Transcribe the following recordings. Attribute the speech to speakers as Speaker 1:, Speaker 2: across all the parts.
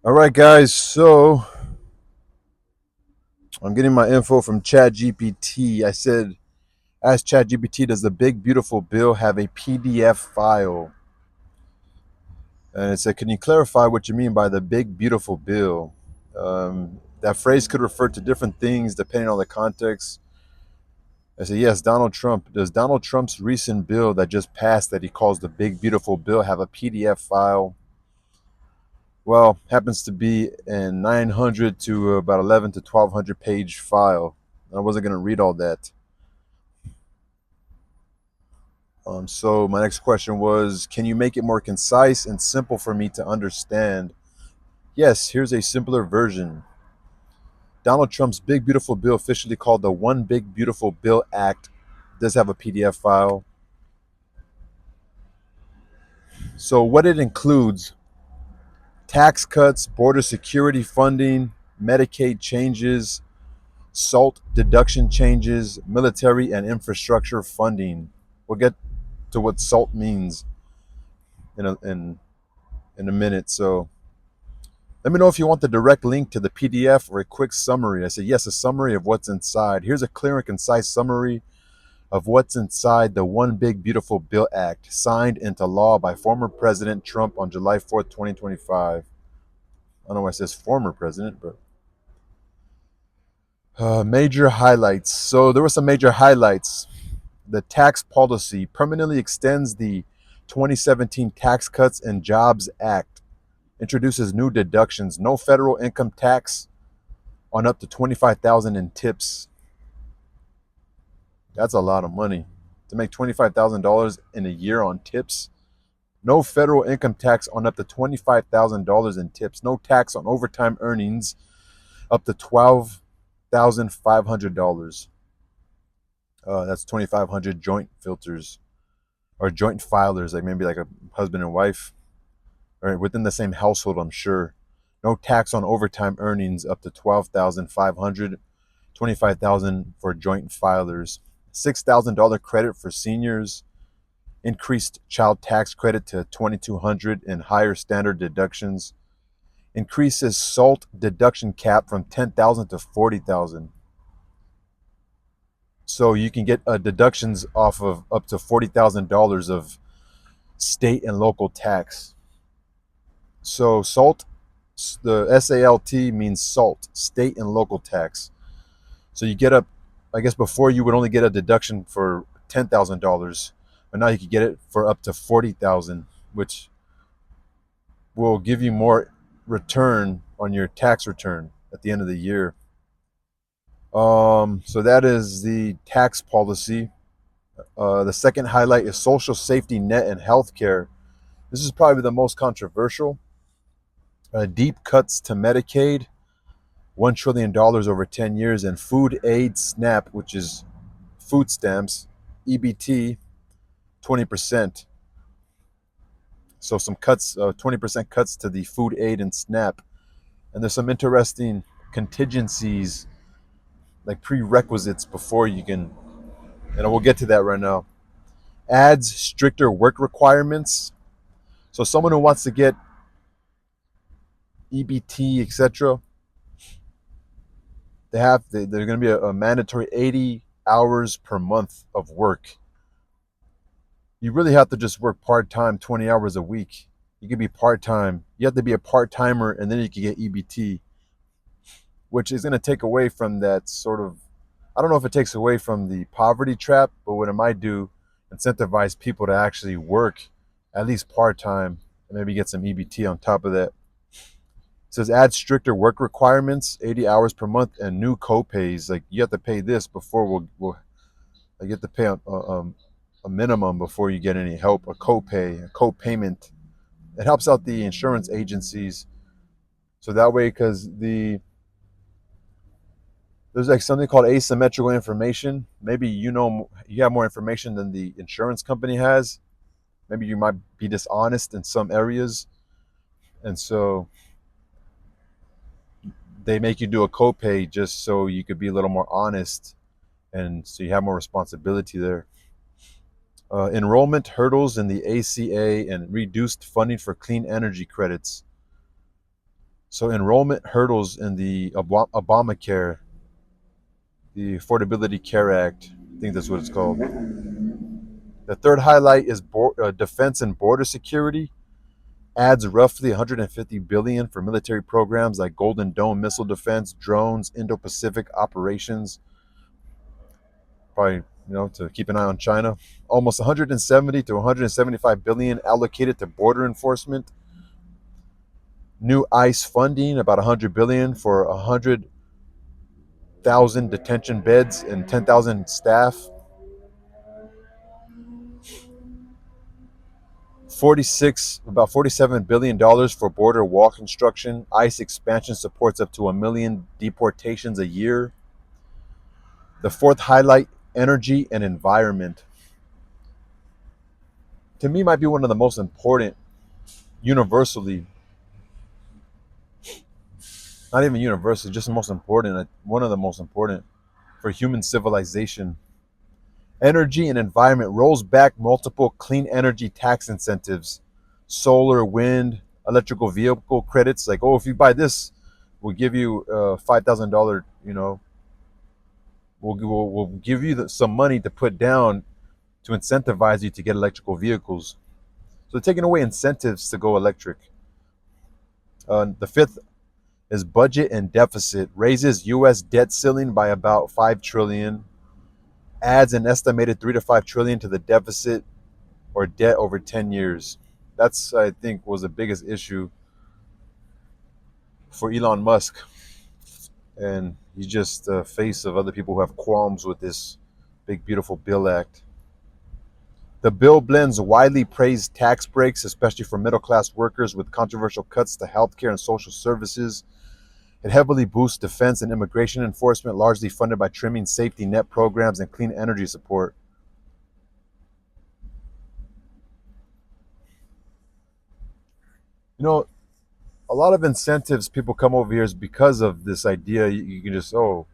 Speaker 1: All right, guys. So I'm getting my info from ChatGPT. I said, ask ChatGPT, does the big beautiful bill have a PDF file? And it said, can you clarify what you mean by the big beautiful bill? That phrase could refer to different things depending on the context. I said, yes, Donald Trump. Does Donald Trump's recent bill that just passed that he calls the big beautiful bill have a PDF file? Well, happens to be a 900 to about 11 to 1200 page file. I wasn't going to read all that. So my next question was, can you make it more concise and simple for me to understand? Yes, here's a simpler version. Donald Trump's Big Beautiful Bill, officially called the One Big Beautiful Bill Act, does have a PDF file. So what it includes: tax cuts, border security funding, Medicaid changes, SALT deduction changes, military and infrastructure funding. We'll get to what SALT means in a minute. So let me know if you want the direct link to the PDF or a quick summary. I said, yes, a summary of what's inside. Here's a clear and concise summary of what's inside the One Big Beautiful Bill Act, signed into law by former President Trump on July 4th, 2025. I don't know why it says former president, but major highlights. So there were some major highlights. The tax policy permanently extends the 2017 Tax Cuts and Jobs Act, introduces new deductions, no federal income tax on up to 25,000 in tips. That's a lot of money to make $25,000 in a year on tips. No federal income tax on up to $25,000 in tips. No tax on overtime earnings up to $12,500. That's 2,500 joint filters or joint filers, like maybe like a husband and wife, or within the same household, I'm sure. No tax on overtime earnings up to 12,500, 25,000 for joint filers. $6,000 credit for seniors. Increased child tax credit to 2,200 and higher standard deductions. Increases SALT deduction cap from 10,000 to 40,000. So you can get deductions off of up to $40,000 of state and local tax. So SALT, the SALT means SALT, state and local tax. So you get up, I guess before you would only get a deduction for $10,000, but now you could get it for up to 40,000, which will give you more return on your tax return at the end of the year. So that is the tax policy. The second highlight is social safety net and healthcare. This is probably the most controversial. Deep cuts to Medicaid, $1 trillion over 10 years, and food aid SNAP, which is food stamps, EBT, 20%. So some cuts, 20% cuts to the food aid and SNAP. And there's some interesting contingencies, like prerequisites before you can, and we'll get to that right now. Adds stricter work requirements. So someone who wants to get EBT, etc., they're going to be a mandatory 80 hours per month of work. You really have to just work part time, 20 hours a week. You can be part time. You have to be a part timer, and then you can get EBT, which is going to take away from that sort of. I don't know if it takes away from the poverty trap, but what it might do, incentivize people to actually work at least part time and maybe get some EBT on top of that. It says add stricter work requirements, 80 hours per month, and new co-pays. Like you have to pay this before we'll like you have to pay a minimum before you get any help, a co-pay, a co-payment. It helps out the insurance agencies, so that way, because there's like something called asymmetrical information. Maybe you have more information than the insurance company has. Maybe you might be dishonest in some areas, and so they make you do a copay just so you could be a little more honest, and so you have more responsibility there. Enrollment hurdles in the ACA and reduced funding for clean energy credits. So enrollment hurdles in the Obamacare, the Affordability Care Act. I think that's what it's called. The third highlight is defense and border security. Adds roughly 150 billion dollars for military programs like Golden Dome missile defense, drones, Indo-Pacific operations. Probably, to keep an eye on China. Almost 170 to 175 billion allocated to border enforcement. New ICE funding, about 100 billion for 100,000 detention beds and 10,000 staff. 47 billion dollars for border wall construction. ICE expansion supports up to 1 million deportations a year. The fourth highlight, energy and environment. To me, might be one of the most important, universally, not even universally, just the most important, one of the most important for human civilization. Energy and environment rolls back multiple clean energy tax incentives, solar, wind, electrical vehicle credits. Like, oh, if you buy this, we'll give you $5,000. We'll give you some money to put down to incentivize you to get electrical vehicles. So they're taking away incentives to go electric. The fifth is budget and deficit. Raises U.S. debt ceiling by about 5 trillion. Adds an estimated 3 to 5 trillion to the deficit or debt over 10 years. That's, I think, was the biggest issue for Elon Musk. And he's just the face of other people who have qualms with this big, beautiful bill act. The bill blends widely praised tax breaks, especially for middle class workers, with controversial cuts to healthcare and social services. It heavily boosts defense and immigration enforcement, largely funded by trimming safety net programs and clean energy support. You know, a lot of incentives people come over here is because of this idea. You can just, you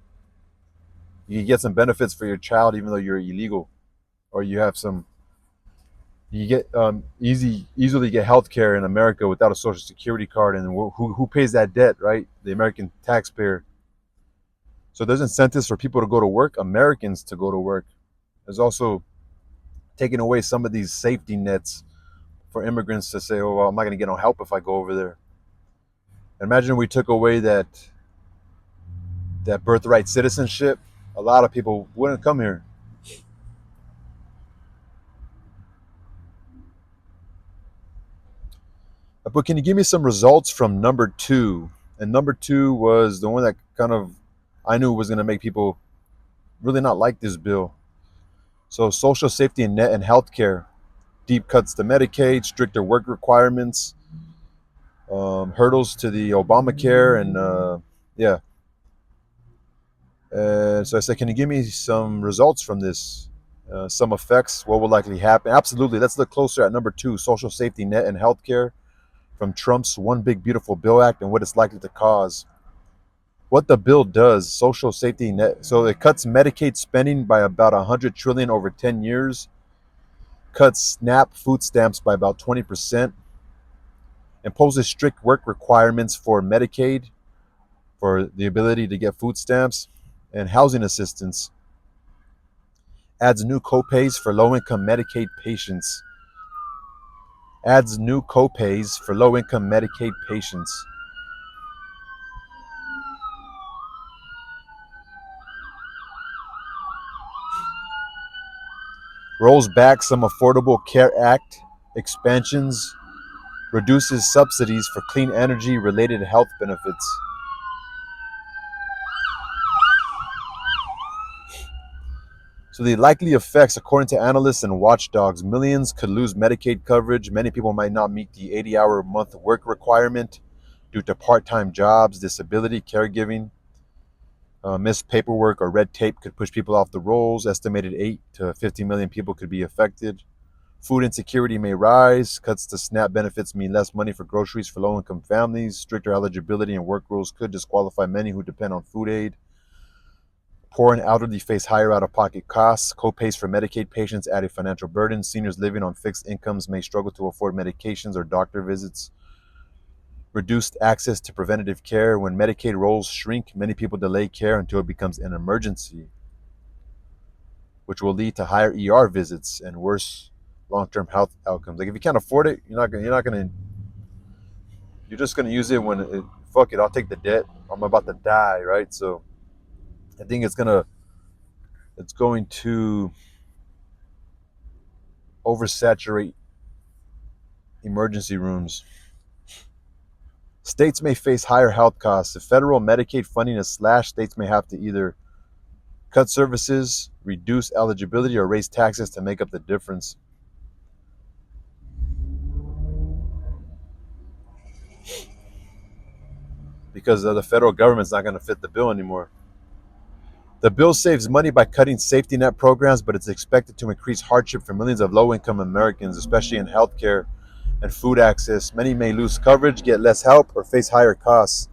Speaker 1: can get some benefits for your child even though you're illegal, or you get easily get health care in America without a social security card, and who pays that debt, right? The American taxpayer. So there's incentives for people to go to work, Americans to go to work. There's also taking away some of these safety nets for immigrants to say, oh, well, I'm not going to get no help if I go over there. Imagine we took away that birthright citizenship. A lot of people wouldn't come here. But can you give me some results from number two? And number two was the one that kind of I knew was going to make people really not like this bill. So social safety and net and healthcare, deep cuts to Medicaid, stricter work requirements, hurdles to the Obamacare, and yeah. So I said, can you give me some results from this? Some effects, what will likely happen? Absolutely. Let's look closer at number two, social safety net and healthcare from Trump's One Big Beautiful Bill Act and what it's likely to cause. What the bill does, social safety net, so it cuts Medicaid spending by about 100 trillion over 10 years, cuts SNAP food stamps by about 20%, imposes strict work requirements for Medicaid for the ability to get food stamps and housing assistance, adds new copays for low-income Medicaid patients, adds new copays for low-income Medicaid patients, rolls back some Affordable Care Act expansions, reduces subsidies for clean energy related health benefits. So the likely effects, according to analysts and watchdogs, millions could lose Medicaid coverage. Many people might not meet the 80-hour-a-month work requirement due to part-time jobs, disability, caregiving. Missed paperwork or red tape could push people off the rolls. Estimated 8 to 50 million people could be affected. Food insecurity may rise. Cuts to SNAP benefits mean less money for groceries for low-income families. Stricter eligibility and work rules could disqualify many who depend on food aid. Poor and elderly face higher out-of-pocket costs. Co-pays for Medicaid patients add a financial burden. Seniors living on fixed incomes may struggle to afford medications or doctor visits. reduced access to preventative care. When Medicaid rolls shrink, many people delay care until it becomes an emergency, which will lead to higher ER visits and worse long-term health outcomes. Like if you can't afford it, you're just gonna use it when fuck it, I'll take the debt. I'm about to die, right? So I think it's going to oversaturate emergency rooms. States may face higher health costs. If federal Medicaid funding is slashed, states may have to either cut services, reduce eligibility, or raise taxes to make up the difference. Because the federal government's not going to fit the bill anymore. The bill saves money by cutting safety net programs, but it's expected to increase hardship for millions of low income Americans, especially in healthcare and food access. Many may lose coverage, get less help, or face higher costs.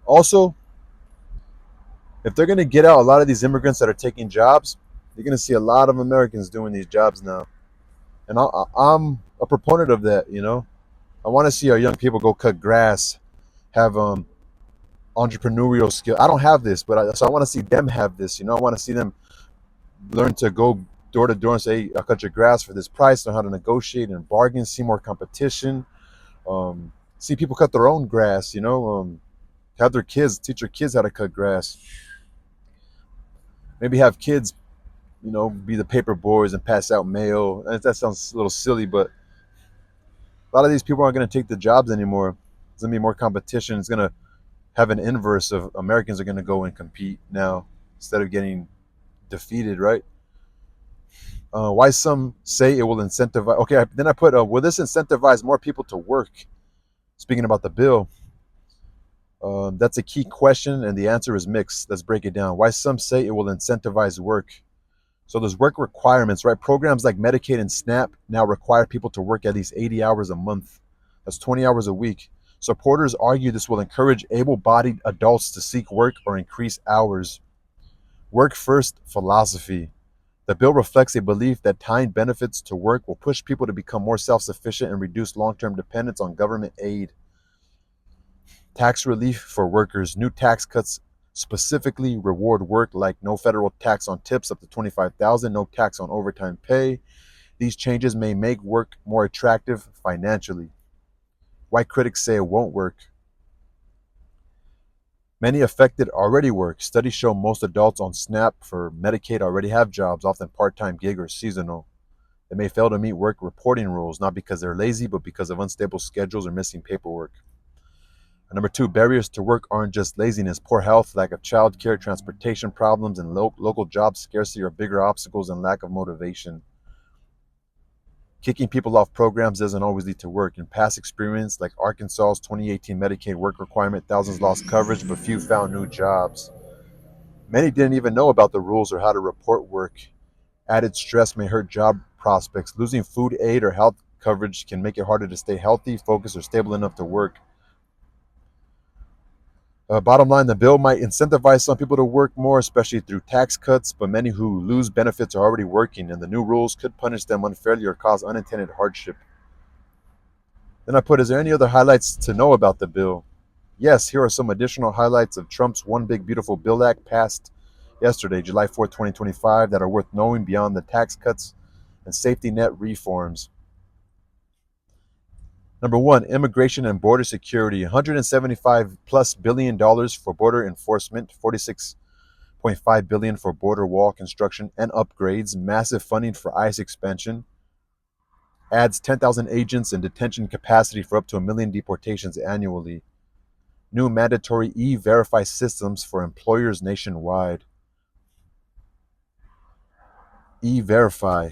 Speaker 1: Also, if they're going to get out a lot of these immigrants that are taking jobs, you're going to see a lot of Americans doing these jobs now. And I'm a proponent of that, you know. I want to see our young people go cut grass, have entrepreneurial skill. I don't have this, so I want to see them have this. You know, I want to see them learn to go door to door and say, hey, I'll cut your grass for this price, learn how to negotiate and bargain, see more competition, see people cut their own grass, have their kids, teach their kids how to cut grass. Maybe have kids, be the paper boys and pass out mail. That sounds a little silly, but a lot of these people aren't going to take the jobs anymore. There's going to be more competition. It's going to have an inverse of Americans are going to go and compete now instead of getting defeated, right? Why some say it will incentivize. Okay, then I put, will this incentivize more people to work? Speaking about the bill, that's a key question, and the answer is mixed. Let's break it down. Why some say it will incentivize work. So there's work requirements, right? Programs like Medicaid and SNAP now require people to work at least 80 hours a month. That's 20 hours a week. Supporters argue this will encourage able-bodied adults to seek work or increase hours. Work first philosophy. The bill reflects a belief that tying benefits to work will push people to become more self-sufficient and reduce long-term dependence on government aid. Tax relief for workers. New tax cuts specifically reward work, like no federal tax on tips up to $25,000, no tax on overtime pay. These changes may make work more attractive financially. Why critics say it won't work. Many affected already work. Studies show most adults on SNAP for Medicaid already have jobs, often part-time, gig, or seasonal. They may fail to meet work reporting rules, not because they're lazy, but because of unstable schedules or missing paperwork. Number two, barriers to work aren't just laziness. Poor health, lack of childcare, transportation problems, and local job scarcity are bigger obstacles than lack of motivation. Kicking people off programs doesn't always lead to work. In past experience, like Arkansas's 2018 Medicaid work requirement, thousands lost coverage, but few found new jobs. Many didn't even know about the rules or how to report work. Added stress may hurt job prospects. Losing food aid or health coverage can make it harder to stay healthy, focused, or stable enough to work. Bottom line, the bill might incentivize some people to work more, especially through tax cuts, but many who lose benefits are already working, and the new rules could punish them unfairly or cause unintended hardship. Then I put, is there any other highlights to know about the bill? Yes, here are some additional highlights of Trump's One Big Beautiful Bill Act passed yesterday, July 4th, 2025, that are worth knowing beyond the tax cuts and safety net reforms. Number one, immigration and border security, $175 plus billion for border enforcement, 46.5 billion for border wall construction and upgrades, massive funding for ICE expansion, adds 10,000 agents and detention capacity for up to 1 million deportations annually. New mandatory e-verify systems for employers nationwide. E-verify.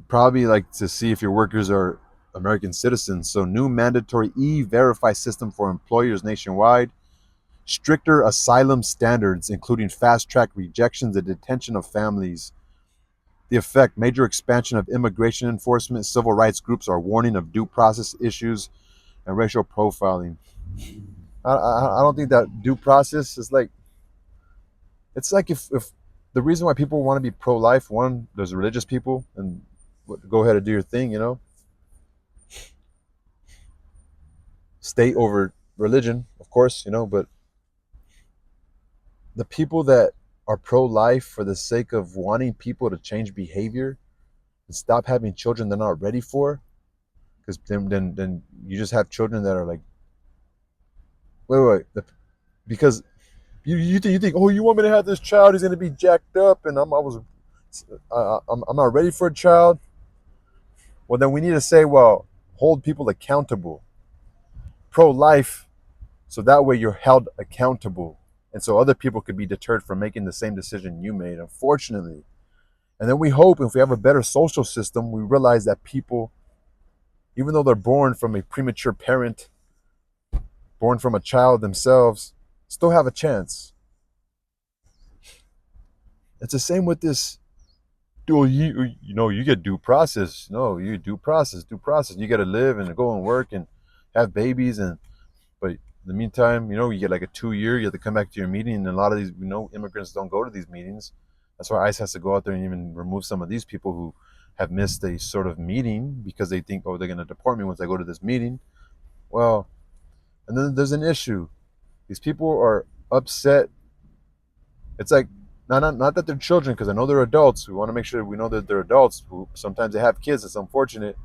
Speaker 1: Probably like to see if your workers are American citizens. So new mandatory e-verify system for employers nationwide. Stricter asylum standards, including fast-track rejections and detention of families. The effect, major expansion of immigration enforcement. Civil rights groups are warning of due process issues and racial profiling. I don't think that due process is like, it's like if the reason why people want to be pro-life, one, there's religious people, and go ahead and do your thing, state over religion, of course, but the people that are pro-life for the sake of wanting people to change behavior and stop having children they're not ready for, because then you just have children that are like, wait, because you think, oh, you want me to have this child? He's gonna be jacked up, and I'm not ready for a child. Well, then we need to say, well, hold people accountable, pro-life, so that way you're held accountable, and so other people could be deterred from making the same decision you made. Unfortunately, and then we hope if we have a better social system, we realize that people, even though they're born from a premature parent, born from a child themselves, still have a chance. It's the same with this. Well, you get due process. No, you due process. You got to live and go and work and have babies, and but in the meantime, you get like a 2 year. You have to come back to your meeting, and a lot of these, immigrants don't go to these meetings. That's why ICE has to go out there and even remove some of these people who have missed a sort of meeting because they think, oh, they're going to deport me once I go to this meeting. Well, and then there's an issue. These people are upset. It's like not that they're children, because I know they're adults. We want to make sure we know that they're adults who sometimes they have kids. It's unfortunate,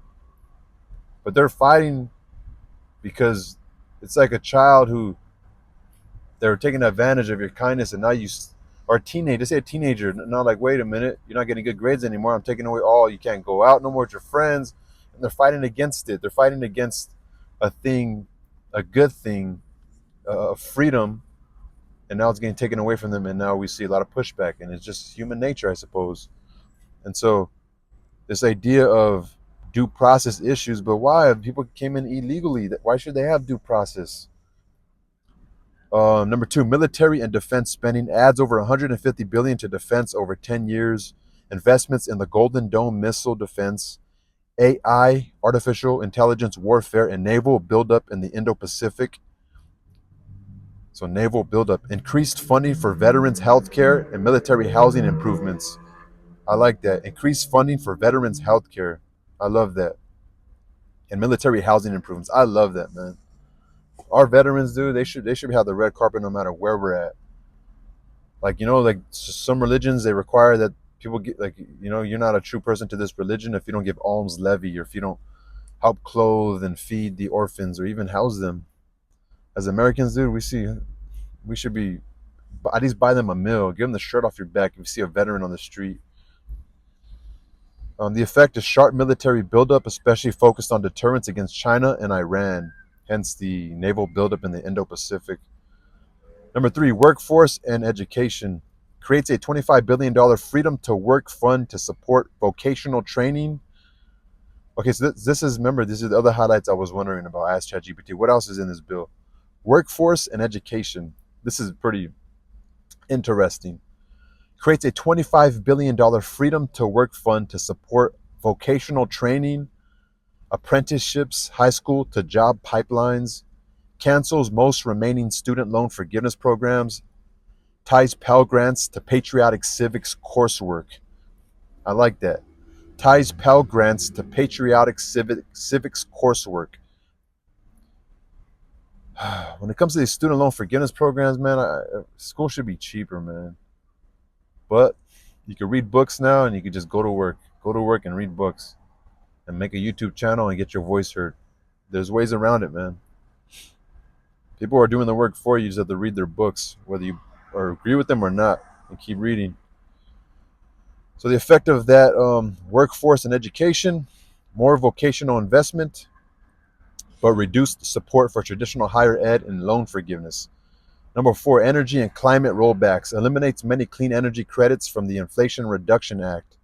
Speaker 1: but they're fighting because it's like a child who they're taking advantage of your kindness, and now you or a teenager. They say a teenager, not like, wait a minute, you're not getting good grades anymore. I'm taking away all. You can't go out no more with your friends, and they're fighting against it. They're fighting against a thing, a good thing, freedom, and now it's getting taken away from them, and now we see a lot of pushback, and it's just human nature, I suppose. And so this idea of due process issues, but why? People came in illegally. Why should they have due process? Number two, military and defense spending adds over 150 billion to defense over 10 years. Investments in the Golden Dome missile defense, AI, artificial intelligence warfare, and naval buildup in the Indo-Pacific. So naval buildup, increased funding for veterans healthcare and military housing improvements. I like that. Increased funding for veterans healthcare. I love that. And military housing improvements. I love that, man. Our veterans, dude, they should have the red carpet no matter where we're at. Like, like some religions, they require that people get, like, you're not a true person to this religion if you don't give alms levy, or if you don't help clothe and feed the orphans or even house them. As Americans, dude, we should be at least buy them a meal, give them the shirt off your back if you see a veteran on the street. The effect is sharp military buildup, especially focused on deterrence against China and Iran, hence the naval buildup in the Indo-Pacific. Number three, workforce and education. Creates a $25 billion freedom to work fund to support vocational training. Okay, so this is, remember, these are the other highlights I was wondering about. Ask ChatGPT. What else is in this bill? Workforce and education. This is pretty interesting. Creates a $25 billion freedom to work fund to support vocational training, apprenticeships, high school to job pipelines, cancels most remaining student loan forgiveness programs, ties Pell Grants to patriotic civics coursework. I like that. Ties Pell Grants to patriotic civics coursework. When it comes to these student loan forgiveness programs, man, school should be cheaper, man. But you can read books now, and you can just go to work. Go to work and read books and make a YouTube channel and get your voice heard. There's ways around it, man. People are doing the work for you. You just have to read their books, whether you or agree with them or not, and keep reading. So the effect of that, workforce and education, more vocational investment, but reduced support for traditional higher ed and loan forgiveness. Number four, energy and climate rollbacks. Eliminates many clean energy credits from the Inflation Reduction Act.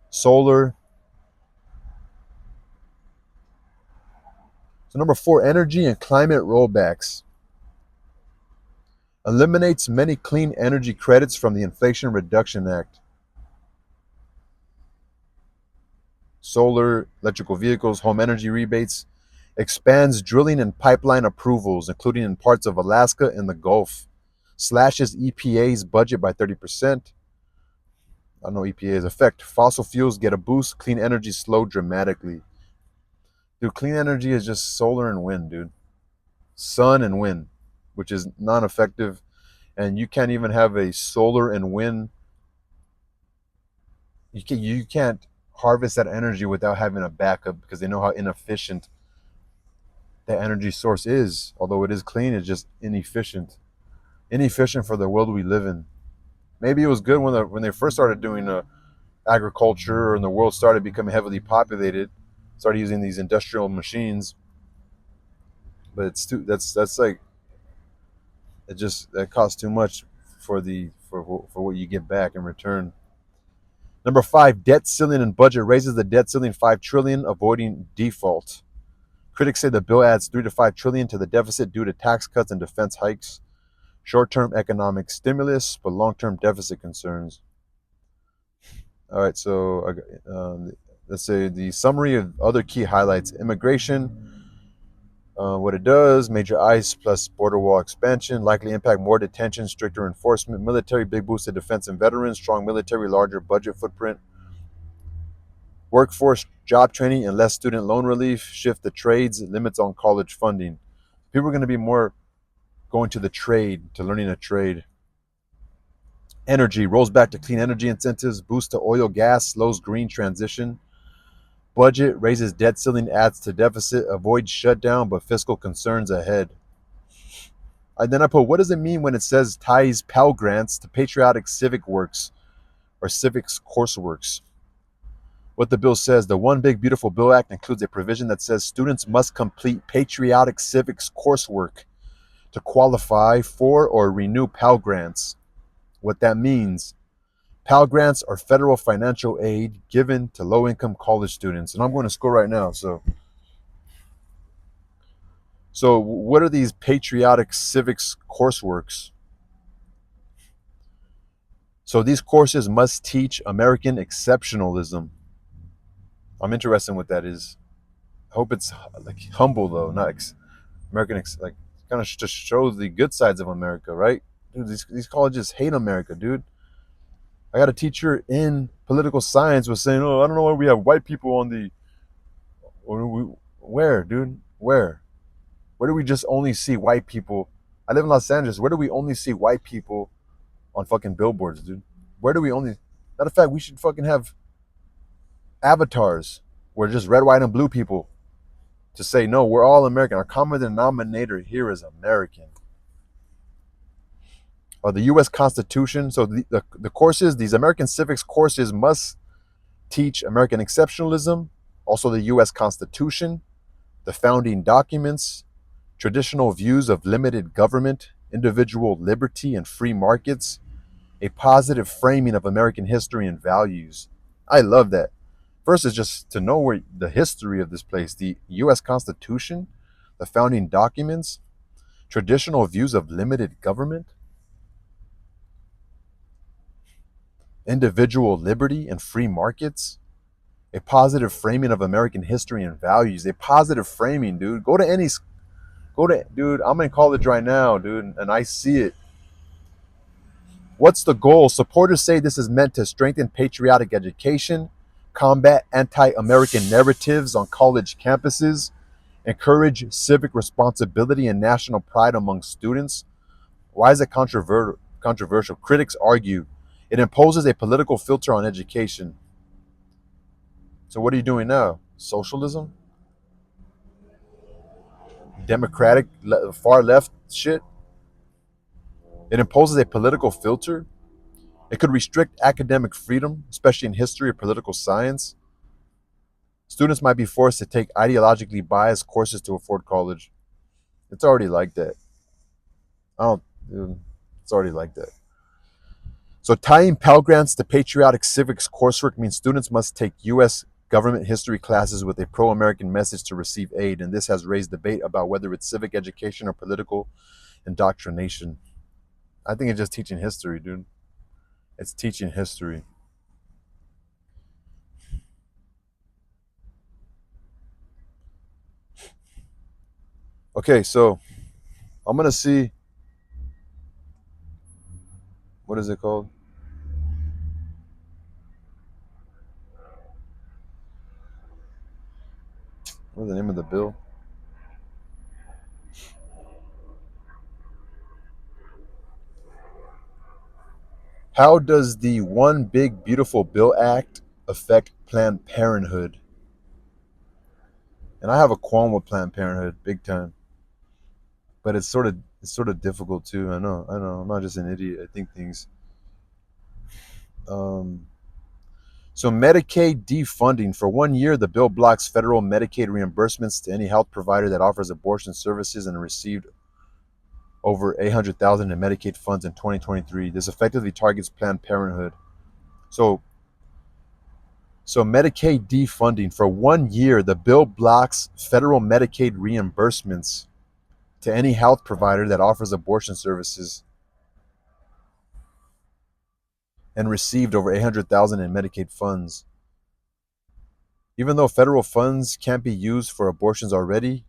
Speaker 1: Solar. So number four, energy and climate rollbacks. Eliminates many clean energy credits from the Inflation Reduction Act. Solar, electrical vehicles, home energy rebates. Expands drilling and pipeline approvals, including in parts of Alaska and the Gulf. Slashes EPA's budget by 30%. I don't know EPA's effect. Fossil fuels get a boost. Clean energy slow dramatically. Dude, clean energy is just solar and wind, dude. sun and wind, which is non-effective, and you can't even have a solar and wind. You can't harvest that energy without having a backup because they know how inefficient that energy source is. Although it is clean, it's just inefficient. Inefficient for the world we live in. Maybe it was good when they first started doing agriculture and the world started becoming heavily populated, started using these industrial machines. But it's too that's like it just that costs too much for what you get back in return. Number five, debt ceiling and budget raises the debt ceiling 5 trillion, avoiding default. Critics say the bill adds 3 to 5 trillion to the deficit due to tax cuts and defense hikes. Short-term economic stimulus, but long-term deficit concerns. All right, so let's say the summary of other key highlights: immigration, what it does, major ICE plus border wall expansion, likely impact more detention, stricter enforcement, military, big boost to defense and veterans, strong military, larger budget footprint, workforce, job training, and less student loan relief, shift the trades, limits on college funding. People are going to be more going to the trade, to learning a trade. Energy rolls back to clean energy incentives, boost to oil, gas, slows green transition. Budget raises debt ceiling, adds to deficit, avoids shutdown, but fiscal concerns ahead. And then I put, what does it mean when it says ties Pell Grants to patriotic civic works or civics courseworks? What the bill says, the One Big Beautiful Bill Act includes a provision that says students must complete patriotic civics coursework to qualify for or renew Pell Grants. What that means, Pell Grants are federal financial aid given to low-income college students. And I'm going to school right now, so what are these patriotic civics courseworks? So these courses must teach American exceptionalism. I'm interested in what that is. I hope it's like humble though, not American like kind of just shows the good sides of America, right? Dude, these colleges hate America, dude. I got a teacher in political science was saying, "Oh, I don't know why we have white people on the where, dude? Where? Where do we just only see white people? I live in Los Angeles. Where do we only see white people on fucking billboards, dude? Where do we only? Matter of fact, we should fucking have avatars where just red, white, and blue people to say no, we're all American. Our common denominator here is American. The U.S. Constitution. So the courses, these American civics courses, must teach American exceptionalism, also the U.S. Constitution, the founding documents, traditional views of limited government, individual liberty and free markets, a positive framing of American history and values. I love that. First is just to know where the history of this place, the U.S. Constitution, the founding documents, traditional views of limited government, individual liberty and free markets, a positive framing of American history and values. A positive framing, dude. Dude, I'm in college right now, dude, and I see it. What's the goal? Supporters say this is meant to strengthen patriotic education, combat anti American narratives on college campuses, encourage civic responsibility and national pride among students. Why is it controversial? Critics argue it imposes a political filter on education. So, what are you doing now? Socialism? Democratic, far left shit? It imposes a political filter. It could restrict academic freedom, especially in history or political science. Students might be forced to take ideologically biased courses to afford college. It's already like that. I don't. It's already like that. So tying Pell Grants to patriotic civics coursework means students must take U.S. government history classes with a pro-American message to receive aid, and this has raised debate about whether it's civic education or political indoctrination. I think it's just teaching history, dude. It's teaching history. Okay, so I'm gonna see what is it called? What's the name of the bill? How does the One Big Beautiful Bill Act affect Planned Parenthood? And I have a qualm with Planned Parenthood, big time. But it's sort of difficult too. I know. I'm not just an idiot. I think things. Um, so Medicaid defunding for 1 year, the bill blocks federal Medicaid reimbursements to any health provider that offers abortion services and received over 800,000 in Medicaid funds in 2023. This effectively targets Planned Parenthood. So So Medicaid defunding for 1 year, the bill blocks federal Medicaid reimbursements to any health provider that offers abortion services and received over 800,000 in Medicaid funds. Even though federal funds can't be used for abortions already,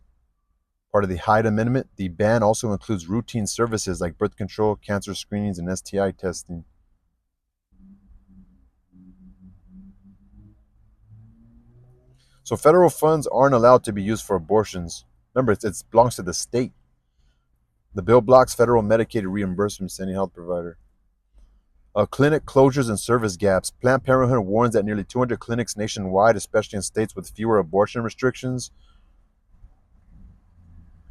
Speaker 1: part of the Hyde Amendment, the ban also includes routine services like birth control, cancer screenings, and STI testing. So federal funds aren't allowed to be used for abortions. Remember, it belongs to the state. The bill blocks federal Medicaid reimbursements to any health provider. Clinic closures and service gaps. Planned Parenthood warns that nearly 200 clinics nationwide, especially in states with fewer abortion restrictions,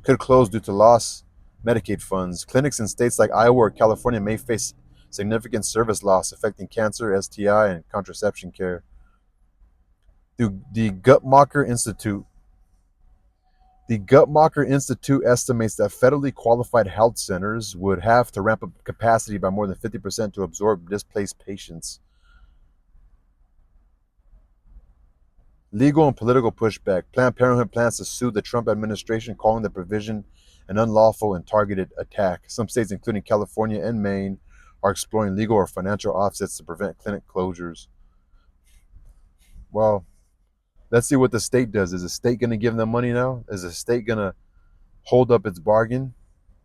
Speaker 1: could close due to lost Medicaid funds. Clinics in states like Iowa or California may face significant service loss affecting cancer, STI, and contraception care. The Guttmacher Institute. The Guttmacher Institute estimates that federally qualified health centers would have to ramp up capacity by more than 50% to absorb displaced patients. Legal and political pushback. Planned Parenthood plans to sue the Trump administration, calling the provision an unlawful and targeted attack. Some states, including California and Maine, are exploring legal or financial offsets to prevent clinic closures. Well, let's see what the state does. Is the state going to give them money now? Is the state going to hold up its bargain?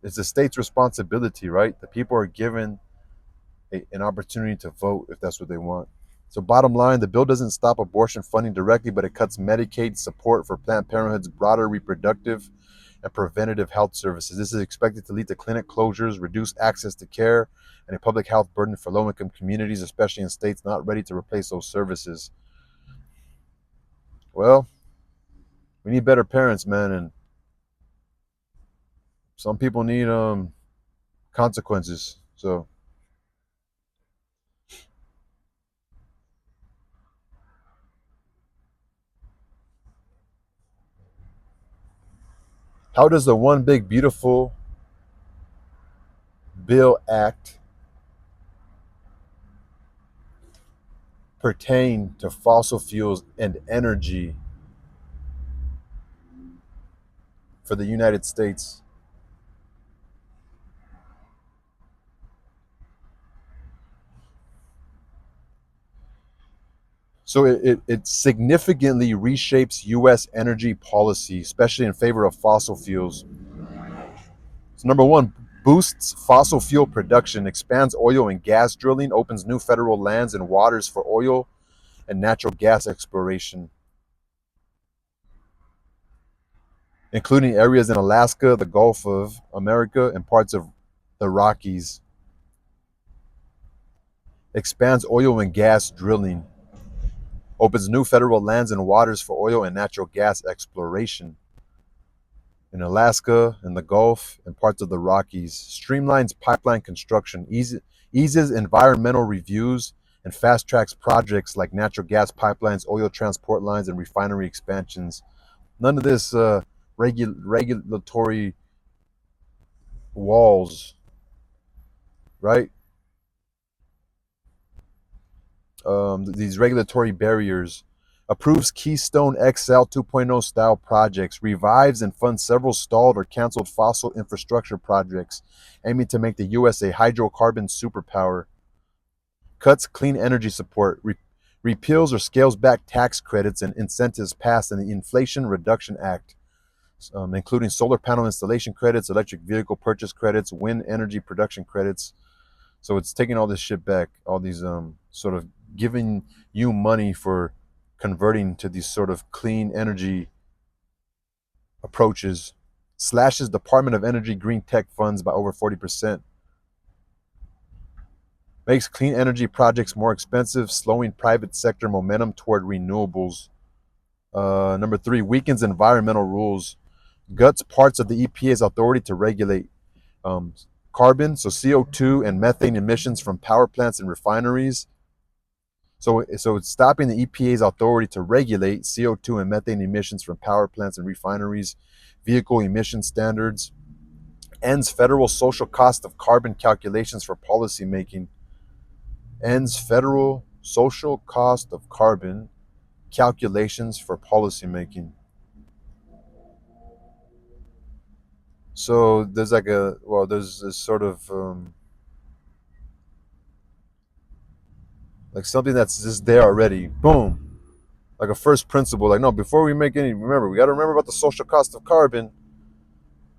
Speaker 1: It's the state's responsibility, right? The people are given an opportunity to vote if that's what they want. So, bottom line, the bill doesn't stop abortion funding directly, but it cuts Medicaid support for Planned Parenthood's broader reproductive and preventative health services. This is expected to lead to clinic closures, reduce access to care, and a public health burden for low income communities, especially in states not ready to replace those services. Well, we need better parents, man, and some people need consequences. So, how does the One Big Beautiful Bill Act pertain to fossil fuels and energy for the United States? So it significantly reshapes U.S. energy policy, especially in favor of fossil fuels. So number one, boosts fossil fuel production, expands oil and gas drilling, opens new federal lands and waters for oil and natural gas exploration, including areas in Alaska, the Gulf of America, and parts of the Rockies. Expands oil and gas drilling, opens new federal lands and waters for oil and natural gas exploration in Alaska, in the Gulf, and parts of the Rockies, streamlines pipeline construction, eases environmental reviews, and fast tracks projects like natural gas pipelines, oil transport lines, and refinery expansions. None of this regulatory walls, right? These regulatory barriers. Approves Keystone XL 2.0 style projects, revives and funds several stalled or canceled fossil infrastructure projects, aiming to make the U.S. a hydrocarbon superpower, cuts clean energy support, repeals or scales back tax credits and incentives passed in the Inflation Reduction Act, including solar panel installation credits, electric vehicle purchase credits, wind energy production credits. So it's taking all this shit back, all these sort of giving you money for converting to these sort of clean energy approaches, slashes Department of Energy green tech funds by over 40%. Makes clean energy projects more expensive, slowing private sector momentum toward renewables. Number three, weakens environmental rules, guts parts of the EPA's authority to regulate um, carbon, so CO2 and methane emissions from power plants and refineries. So it's stopping the EPA's authority to regulate CO2 and methane emissions from power plants and refineries, vehicle emission standards, ends federal social cost of carbon calculations for policymaking, ends federal social cost of carbon calculations for policymaking. So there's like there's this sort of like something that's just there already. Boom. Like a first principle. Like, no, before we make any, remember, we got to remember about the social cost of carbon.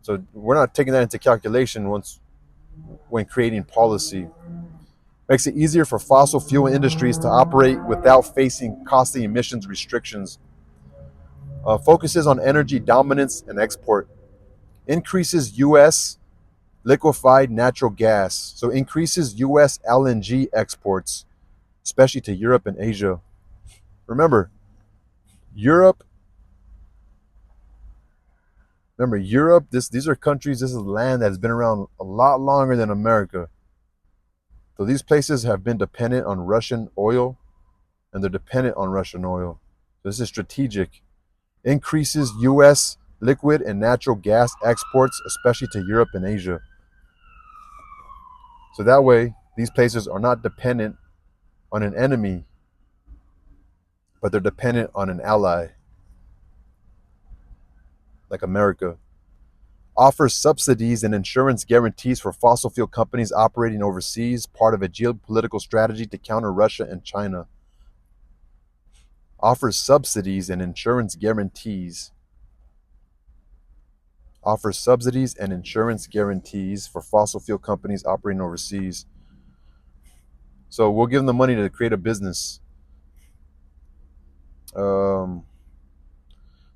Speaker 1: So we're not taking that into calculation when creating policy. Makes it easier for fossil fuel industries to operate without facing costly emissions restrictions. Focuses on energy dominance and export. Increases U.S. liquefied natural gas. So increases U.S. LNG exports, especially to Europe and Asia. Remember, Europe. Remember, Europe. These are countries. This is land that has been around a lot longer than America. So these places have been dependent on Russian oil, and they're dependent on Russian oil. So this is strategic. Increases U.S. liquid and natural gas exports, especially to Europe and Asia. So that way, these places are not dependent on an enemy, but they're dependent on an ally, like America. Offers subsidies and insurance guarantees for fossil fuel companies operating overseas, part of a geopolitical strategy to counter Russia and China. Offers subsidies and insurance guarantees. Offers subsidies and insurance guarantees for fossil fuel companies operating overseas. So we'll give them the money to create a business. Um,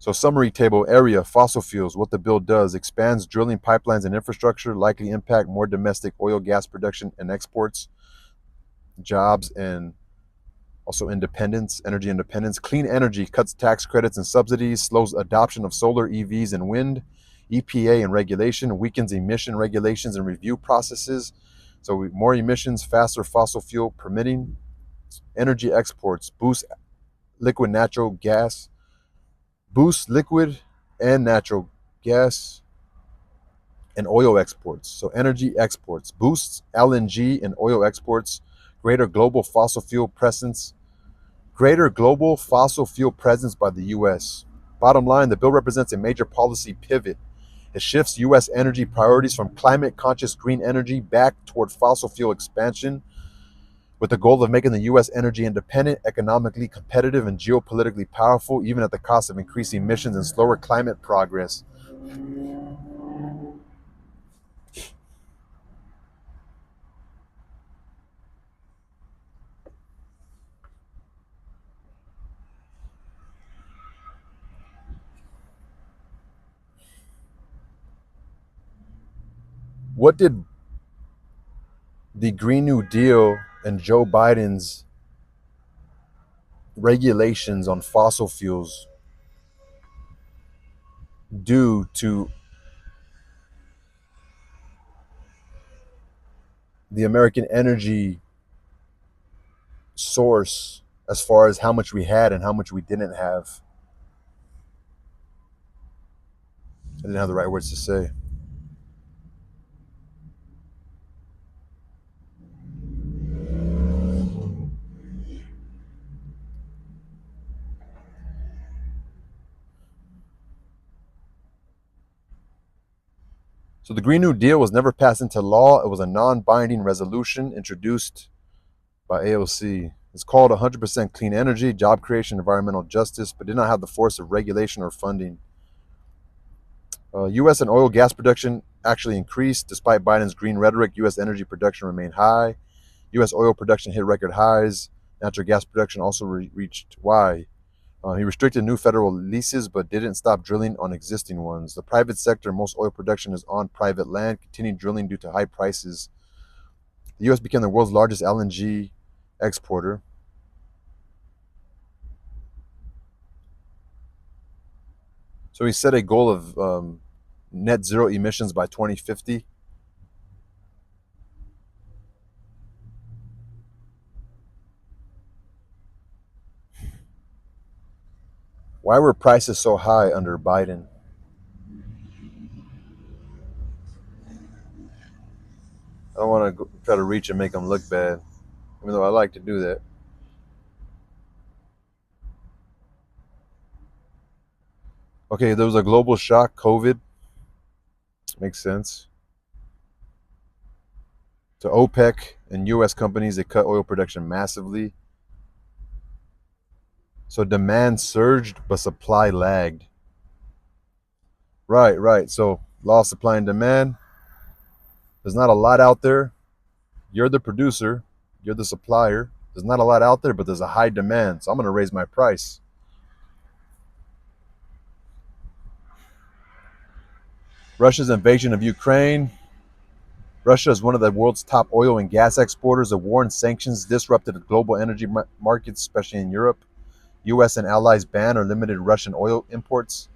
Speaker 1: so summary table area, fossil fuels, what the bill does, expands drilling pipelines and infrastructure, likely impact more domestic oil, gas production and exports, jobs, and also independence, energy independence. Clean energy cuts tax credits and subsidies, slows adoption of solar, EVs, and wind. EPA and regulation weakens emission regulations and review processes. So more emissions, faster fossil fuel permitting. Energy exports boosts liquid natural gas, boosts liquid and natural gas and oil exports. So energy exports boosts LNG and oil exports, greater global fossil fuel presence, greater global fossil fuel presence by the U.S. Bottom line, the bill represents a major policy pivot. It shifts U.S. energy priorities from climate conscious green energy back toward fossil fuel expansion, with the goal of making the U.S. energy independent, economically competitive, and geopolitically powerful, even at the cost of increasing emissions and slower climate progress. What did the Green New Deal and Joe Biden's regulations on fossil fuels do to the American energy source as far as how much we had and how much we didn't have? I didn't have the right words to say. So the Green New Deal was never passed into law. It was a non-binding resolution introduced by AOC. It's called 100% clean energy, job creation, environmental justice, but did not have the force of regulation or funding. U.S. and oil gas production actually increased. Despite Biden's green rhetoric, U.S. energy production remained high. U.S. oil production hit record highs. Natural gas production also reached why. He restricted new federal leases but didn't stop drilling on existing ones. The private sector, most oil production is on private land, continued drilling due to high prices. The U.S. became the world's largest LNG exporter. So he set a goal of net zero emissions by 2050. Why were prices so high under Biden? I don't want to try to reach and make them look bad, even though I like to do that. Okay, there was a global shock, COVID. Makes sense. To OPEC and U.S. companies, they cut oil production massively. So demand surged, but supply lagged. Right, right. So law of supply and demand. There's not a lot out there. You're the producer. You're the supplier. There's not a lot out there, but there's a high demand. So I'm going to raise my price. Russia's invasion of Ukraine. Russia is one of the world's top oil and gas exporters. The war and sanctions disrupted the global energy markets, especially in Europe. U.S. and allies banned or limited Russian oil imports.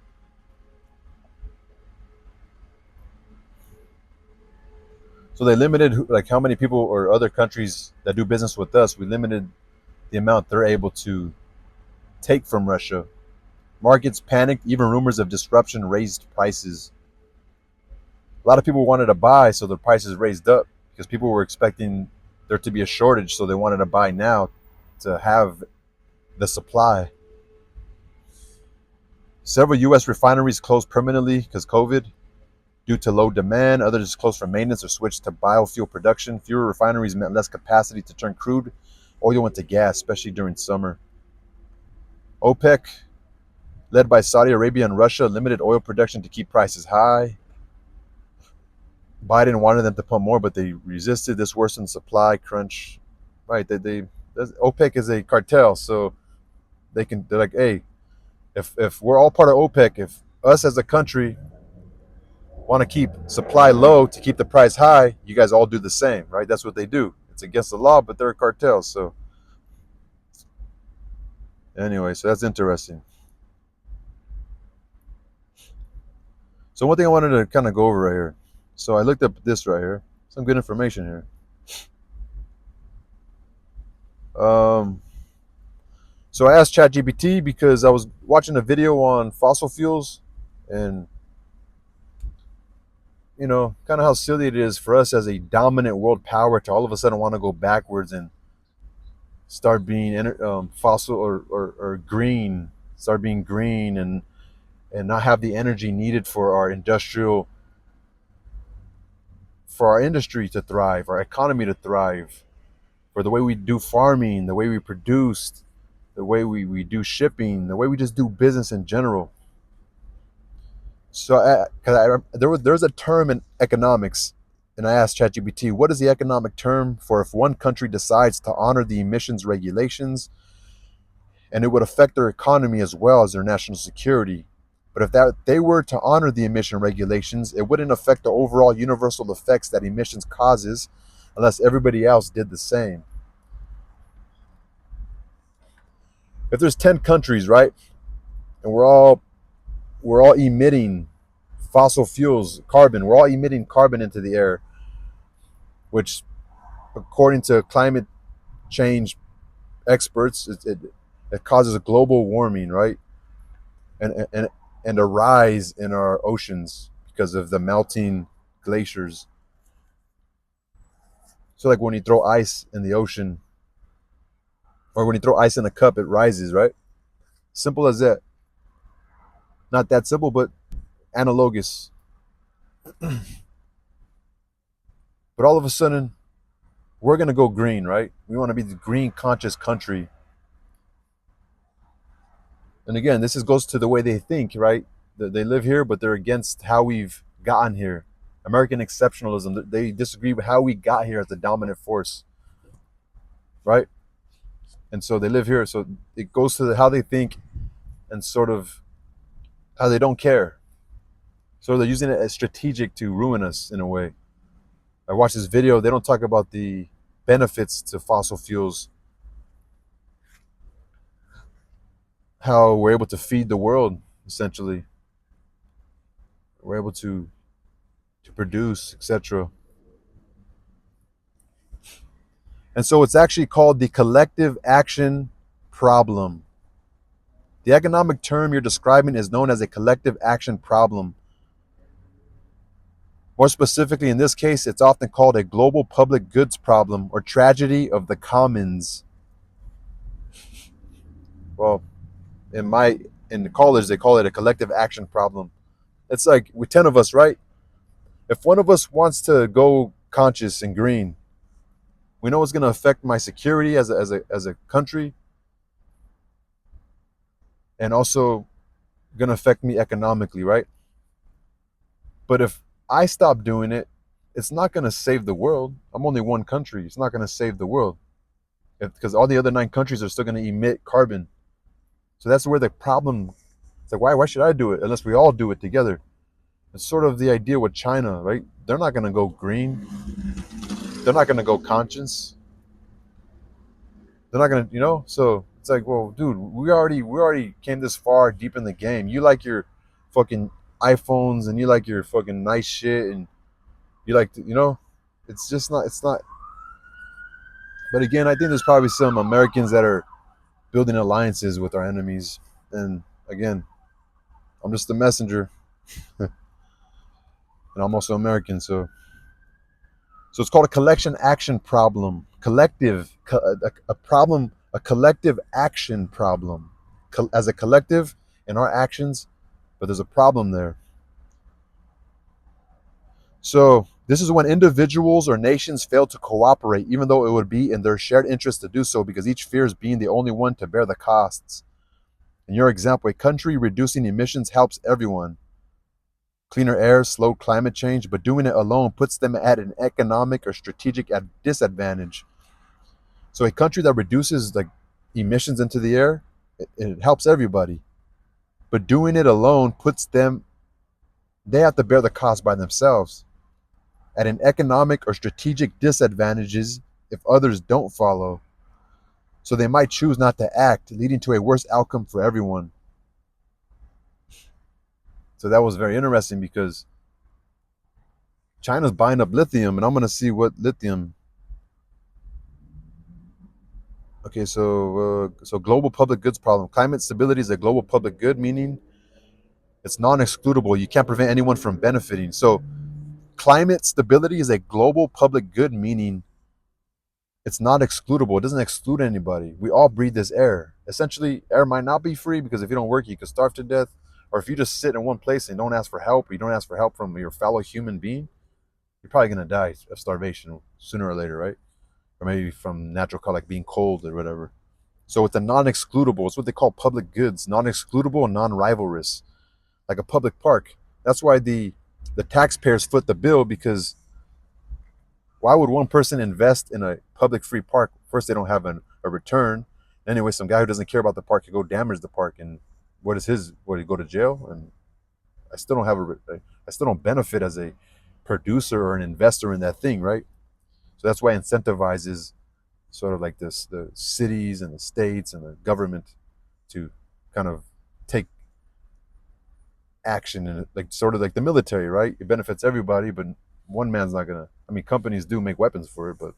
Speaker 1: So they limited like how many people or other countries that do business with us. We limited the amount they're able to take from Russia. Markets panicked. Even rumors of disruption raised prices. A lot of people wanted to buy, so the prices raised up because people were expecting there to be a shortage, so they wanted to buy now to have the supply. Several U.S. refineries closed permanently because COVID due to low demand. Others closed for maintenance or switched to biofuel production. Fewer refineries meant less capacity to turn crude oil into gas, especially during summer. OPEC, led by Saudi Arabia and Russia, limited oil production to keep prices high. Biden wanted them to pump more, but they resisted. This worsened supply crunch. Right? OPEC is a cartel, so they're like, hey, if we're all part of OPEC, if us as a country want to keep supply low to keep the price high, you guys all do the same, right? That's what they do. It's against the law, but they're a cartel. So anyway, so that's interesting. So one thing I wanted to kind of go over right here. So I looked up this right here. Some good information here. Um, so I asked ChatGPT because I was watching a video on fossil fuels and kind of how silly it is for us as a dominant world power to all of a sudden want to go backwards and start being fossil or green, start being green and not have the energy needed for our industry to thrive, our economy to thrive, for the way we do farming, the way we produce, the way we do shipping, the way we just do business in general. So, there's a term in economics, and I asked ChatGPT, what is the economic term for if one country decides to honor the emissions regulations, and it would affect their economy as well as their national security. But if they were to honor the emission regulations, it wouldn't affect the overall universal effects that emissions causes, unless everybody else did the same. If there's 10 countries, right, and we're all emitting fossil fuels, carbon. We're all emitting carbon into the air, which, according to climate change experts, it causes a global warming, right? And a rise in our oceans because of the melting glaciers. So, like when you throw ice in the ocean, or when you throw ice in a cup, it rises, right? Simple as that. Not that simple, but analogous. But all of a sudden, we're going to go green, right? We want to be the green conscious country. And again, goes to the way they think, right? They live here, but they're against how we've gotten here. American exceptionalism, they disagree with how we got here as the dominant force, right? And so they live here. So it goes to how they think and sort of how they don't care. So they're using it as strategic to ruin us in a way. I watched this video. They don't talk about the benefits to fossil fuels, how we're able to feed the world, essentially. We're able to produce, etc. And so it's actually called the collective action problem. The economic term you're describing is known as a collective action problem. More specifically, in this case, it's often called a global public goods problem or tragedy of the commons. Well, in my in college they call it a collective action problem. It's like with 10 of us, right? If one of us wants to go conscious and green, we know it's going to affect my security as a country, and also going to affect me economically, right? But if I stop doing it, it's not going to save the world. I'm only one country. It's not going to save the world because all the other 9 countries are still going to emit carbon. So that's where the problem. It's like why should I do it unless we all do it together? It's sort of the idea with China, right? They're not going to go green. They're not going to go conscious. They're not going to, So it's like, well, dude, we already came this far deep in the game. You like your fucking iPhones and you like your fucking nice shit and you like to, it's just not. It's not. But again, I think there's probably some Americans that are building alliances with our enemies. And again, I'm just the messenger, and I'm also American, so it's called a collection action problem. A problem, a collective action problem. As a collective in our actions, but there's a problem there. So this is when individuals or nations fail to cooperate, even though it would be in their shared interest to do so, because each fears being the only one to bear the costs. In your example, a country reducing emissions helps everyone. Cleaner air, slow climate change, but doing it alone puts them at an economic or strategic disadvantage. So a country that reduces like emissions into the air, it helps everybody. But doing it alone puts them, they have to bear the cost by themselves at an economic or strategic disadvantages if others don't follow. So they might choose not to act, leading to a worse outcome for everyone. So that was very interesting because China's buying up lithium, and I'm going to see what lithium. Okay, so global public goods problem. Climate stability is a global public good, meaning it's non-excludable. You can't prevent anyone from benefiting. So climate stability is a global public good, meaning it's not excludable. It doesn't exclude anybody. We all breathe this air. Essentially, air might not be free because if you don't work, you could starve to death. Or if you just sit in one place and don't ask for help, or you don't ask for help from your fellow human being, you're probably gonna die of starvation sooner or later, right? Or maybe from natural cause like being cold or whatever. So it's a non-excludable. It's what they call public goods, non-excludable and non-rivalrous, like a public park. That's why the taxpayers foot the bill because why would one person invest in a public free park? First, they don't have a return. Anyway, some guy who doesn't care about the park could go damage the park, and what is his? What, he go to jail? And I still don't have I still don't benefit as a producer or an investor in that thing, right? So that's why it incentivizes sort of like this the cities and the states and the government to kind of take action in it, like sort of like the military, right? It benefits everybody, but one man's not gonna. I mean, companies do make weapons for it, but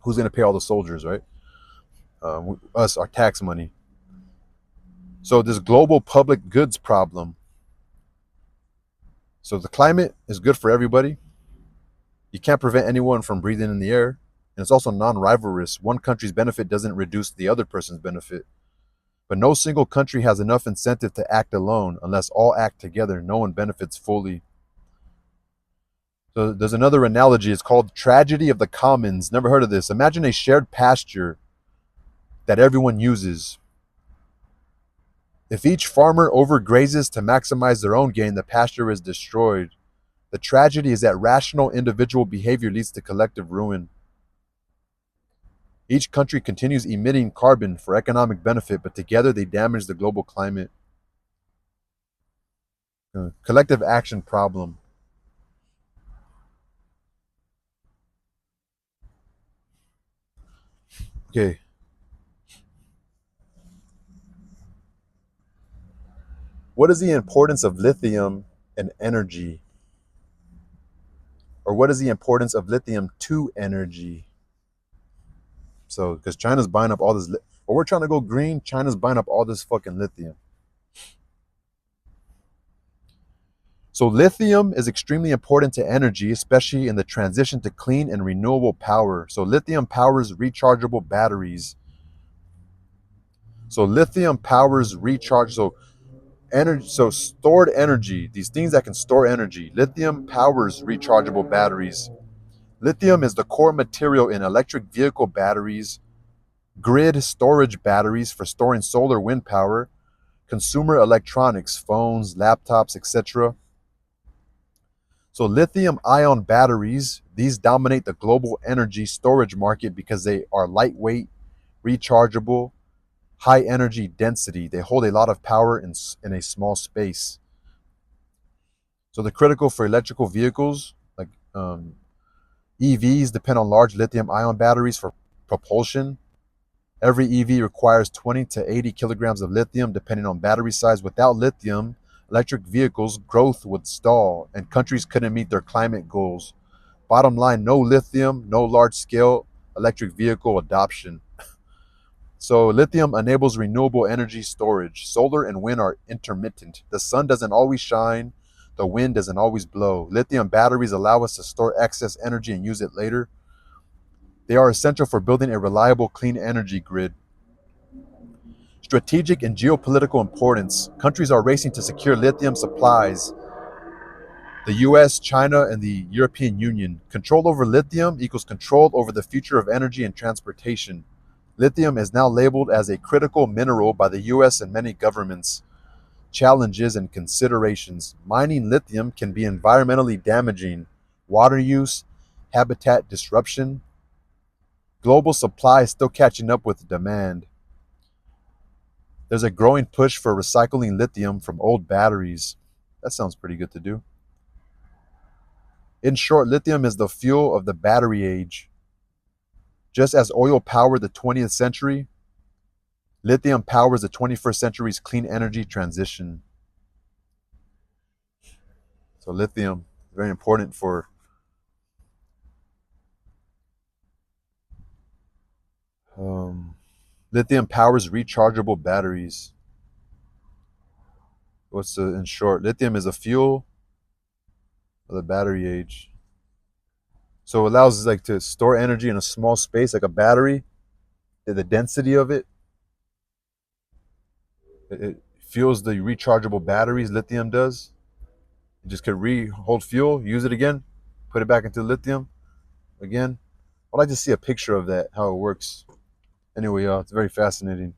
Speaker 1: who's gonna pay all the soldiers, right? Us, our tax money. So this global public goods problem. So the climate is good for everybody. You can't prevent anyone from breathing in the air, and it's also non-rivalrous. One country's benefit doesn't reduce the other person's benefit. But no single country has enough incentive to act alone. Unless all act together, no one benefits fully. So there's another analogy. It's called tragedy of the commons. Never heard of this. Imagine a shared pasture that everyone uses. If each farmer overgrazes to maximize their own gain, the pasture is destroyed. The tragedy is that rational individual behavior leads to collective ruin. Each country continues emitting carbon for economic benefit, but together they damage the global climate. Collective action problem. Okay. What is the importance of lithium in energy? Or what is the importance of lithium to energy? So, because China's buying up all this, but we're trying to go green, China's buying up all this fucking lithium. So, lithium is extremely important to energy, especially in the transition to clean and renewable power. So, lithium powers rechargeable batteries. So, lithium powers recharge. So, energy. So, stored energy. These things that can store energy. Lithium powers rechargeable batteries. Lithium is the core material in electric vehicle batteries, grid storage batteries for storing solar wind power, consumer electronics, phones, laptops, etc. So lithium ion batteries, these dominate the global energy storage market because they are lightweight, rechargeable, high energy density. They hold a lot of power in a small space. So they're critical for electrical vehicles, like EVs depend on large lithium ion batteries for propulsion. Every EV requires 20 to 80 kilograms of lithium, depending on battery size. Without lithium, electric vehicles' growth would stall, and countries couldn't meet their climate goals. Bottom line, no lithium, no large scale electric vehicle adoption. So, lithium enables renewable energy storage. Solar and wind are intermittent. The sun doesn't always shine, the wind doesn't always blow. Lithium batteries allow us to store excess energy and use it later. They are essential for building a reliable, clean energy grid. Strategic and geopolitical importance. Countries are racing to secure lithium supplies. The US, China, and the European Union. Control over lithium equals control over the future of energy and transportation. Lithium is now labeled as a critical mineral by the US and many governments. Challenges and considerations. Mining lithium can be environmentally damaging. Water use, habitat disruption. Global supply is still catching up with demand. There's a growing push for recycling lithium from old batteries. That sounds pretty good to do. In short, lithium is the fuel of the battery age. Just as oil powered the 20th century, lithium powers the 21st century's clean energy transition. So lithium, very important for um, lithium powers rechargeable batteries. In short? Lithium is a fuel of the battery age. So it allows us like to store energy in a small space, like a battery. The density of it fuels the rechargeable batteries. Lithium does. You just could hold fuel, use it again, put it back into lithium again. I'd like to see a picture of that, how it works. Anyway, it's very fascinating.